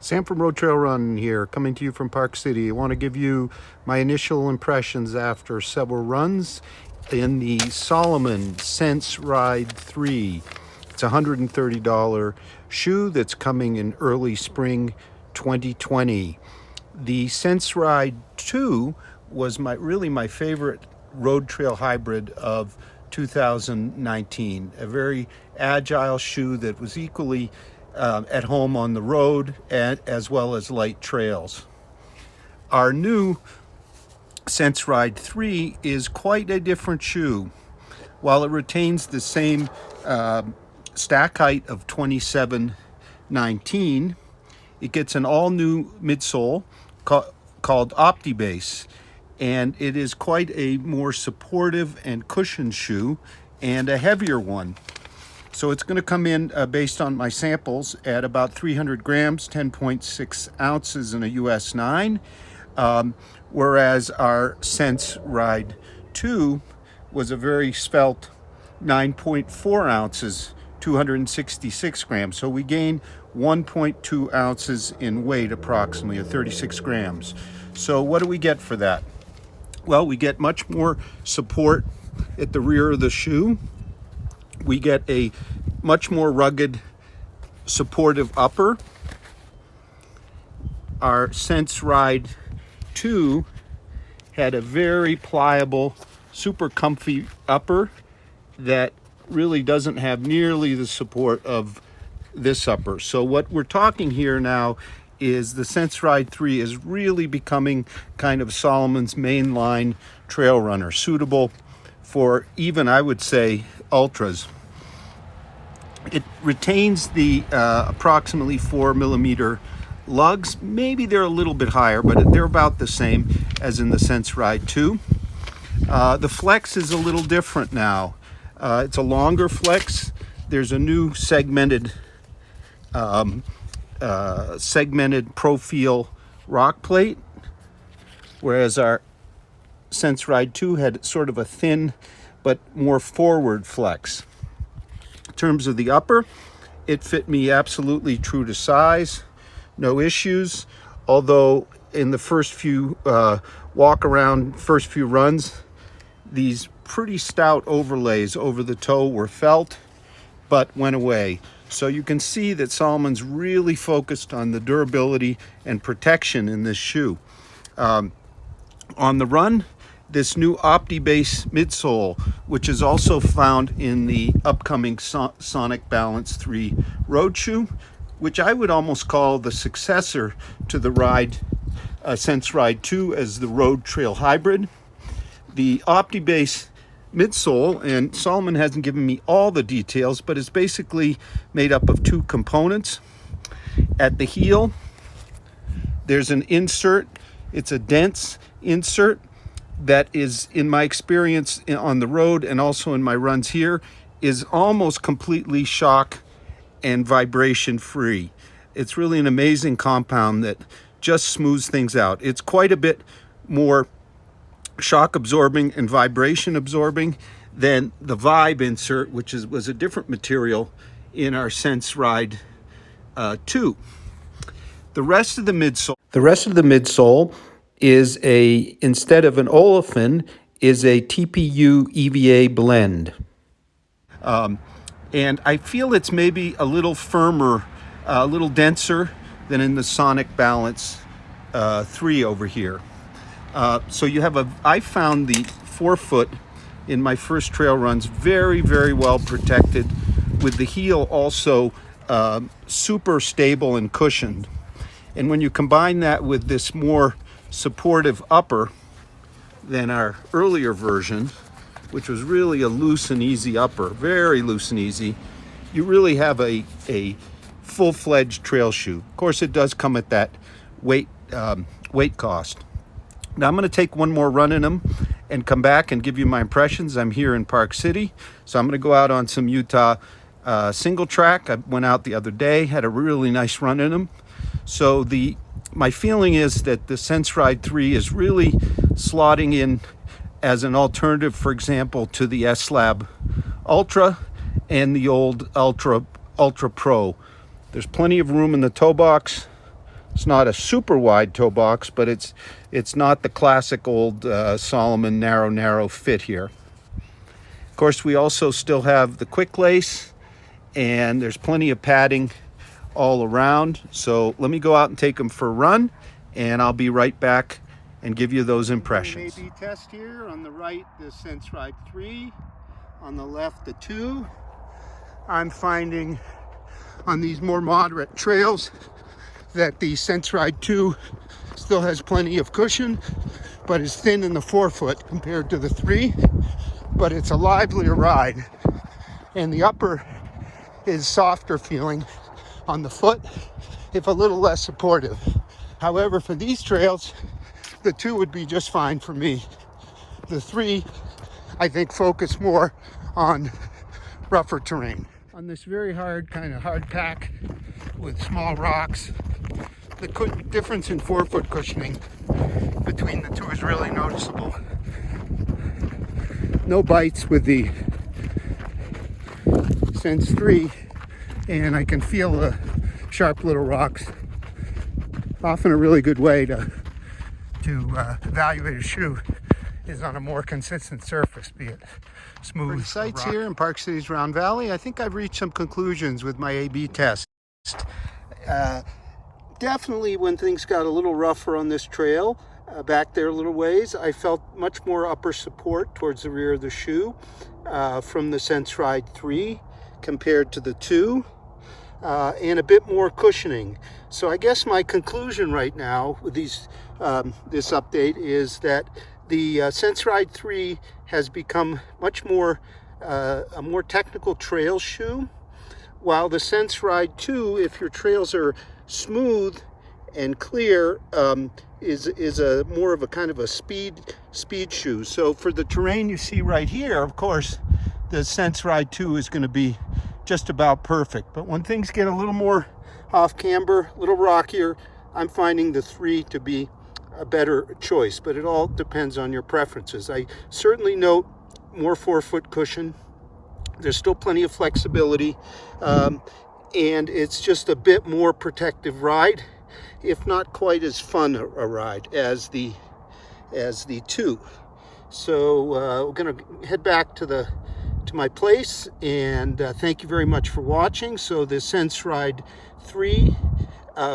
Sam from Road Trail Run here, coming to you from Park City. I want to give you my initial impressions after several runs in the Salomon Sense Ride 3. It's a $130 shoe that's coming in early spring 2020. The Sense Ride 2 was really my favorite road trail hybrid of 2019. A very agile shoe that was equally at home on the road as well as light trails. Our new Sense Ride 3 is quite a different shoe. While it retains the same stack height of 27.19, it gets an all-new midsole called OptiBase, and it is quite a more supportive and cushioned shoe and a heavier one. So it's going to come in based on my samples at about 300 grams, 10.6 ounces in a US 9, whereas our Sense Ride 2 was a very svelte 9.4 ounces, 266 grams. So we gain 1.2 ounces in weight approximately, or 36 grams. So what do we get for that? Well, we get much more support at the rear of the shoe. We get a much more rugged, supportive upper. Our Sense Ride 2 had a very pliable, super comfy upper that really doesn't have nearly the support of this upper. So what we're talking here now is the Sense Ride 3 is really becoming kind of Salomon's mainline trail runner, suitable for even, I would say, ultras. It retains the approximately 4mm lugs. Maybe they're a little bit higher, but they're about the same as in the Sense Ride 2. The flex is a little different now. It's a longer flex. There's a new segmented profile rock plate, whereas our Sense Ride 2 had sort of a thin but more forward flex. In terms of the upper, it fit me absolutely true to size, no issues, although in the first few first few runs, these pretty stout overlays over the toe were felt but went away. So you can see that Salomon's really focused on the durability and protection in this shoe. On the run, this new OptiBase midsole, which is also found in the upcoming Sonic Balance 3 road shoe, which I would almost call the successor to the Sense Ride 2 as the road trail hybrid. The OptiBase midsole, and Salomon hasn't given me all the details, but it's basically made up of two components. At the heel, there's an insert. It's a dense insert that is, in my experience on the road and also in my runs here, is almost completely shock and vibration free. It's really an amazing compound that just smooths things out. It's quite a bit more shock absorbing and vibration absorbing than the Vibe insert, which was a different material in our Sense Ride 2. The rest of the midsole is instead of an olefin, is a TPU EVA blend. And I feel it's maybe a little firmer, a little denser than in the Sonic Balance 3 over here. So you have I found the forefoot in my first trail runs very, very well protected, with the heel also super stable and cushioned. And when you combine that with this more supportive upper than our earlier version, which was really a loose and easy upper, very loose and easy, you really have a full-fledged trail shoe. Of course, it does come at that weight cost. Now I'm going to take one more run in them and come back and give you my impressions. I'm here in Park City, so I'm going to go out on some Utah single track. I went out the other day, had a really nice run in them. So my feeling is that the Sense Ride 3 is really slotting in as an alternative, for example, to the S-Lab Ultra and the old Ultra Pro. There's plenty of room in the toe box. It's not a super wide toe box, but it's not the classic old Salomon narrow fit here. Of course, we also still have the quick lace, and there's plenty of padding all around. So let me go out and take them for a run, and I'll be right back and give you those impressions. A/B test here. On the right, the Sense Ride 3. On the left, the 2. I'm finding on these more moderate trails that the Sense Ride 2 still has plenty of cushion, but is thin in the forefoot compared to the 3. But it's a livelier ride, and the upper is softer feeling on the foot, if a little less supportive. However, for these trails, the 2 would be just fine for me. The 3, I think, focus more on rougher terrain. On this very hard, kind of hard pack with small rocks, the difference in forefoot cushioning between the 2 is really noticeable. No bites with the Sense 3, and I can feel the sharp little rocks. Often a really good way to evaluate a shoe is on a more consistent surface, be it smooth. For sites here in Park City's Round Valley, I think I've reached some conclusions with my A/B test. Definitely when things got a little rougher on this trail, back there a little ways, I felt much more upper support towards the rear of the shoe from the Sense Ride 3 compared to the 2, and a bit more cushioning. So I guess my conclusion right now with this update is that the Sense Ride 3 has become much more a more technical trail shoe, while the Sense Ride 2, if your trails are smooth and clear, is a more of a kind of a speed shoe. So for the terrain you see right here, of course, the Sense Ride 2 is going to be just about perfect. But when things get a little more off camber, a little rockier, I'm finding the 3 to be a better choice. But it all depends on your preferences. I certainly note more forefoot cushion. There's still plenty of flexibility, and it's just a bit more protective ride, if not quite as fun a ride as the 2. So we're going to head back to my place, and thank you very much for watching. So the Sense Ride 3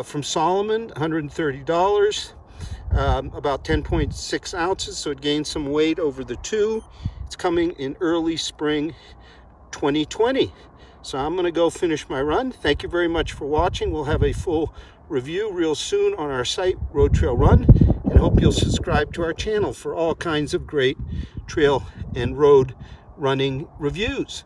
from Salomon, $130, about 10.6 ounces, so it gained some weight over the 2. It's coming in early spring 2020. So I'm going to go finish my run. Thank you very much for watching. We'll have a full review real soon on our site, Road Trail Run, and hope you'll subscribe to our channel for all kinds of great trail and road running reviews.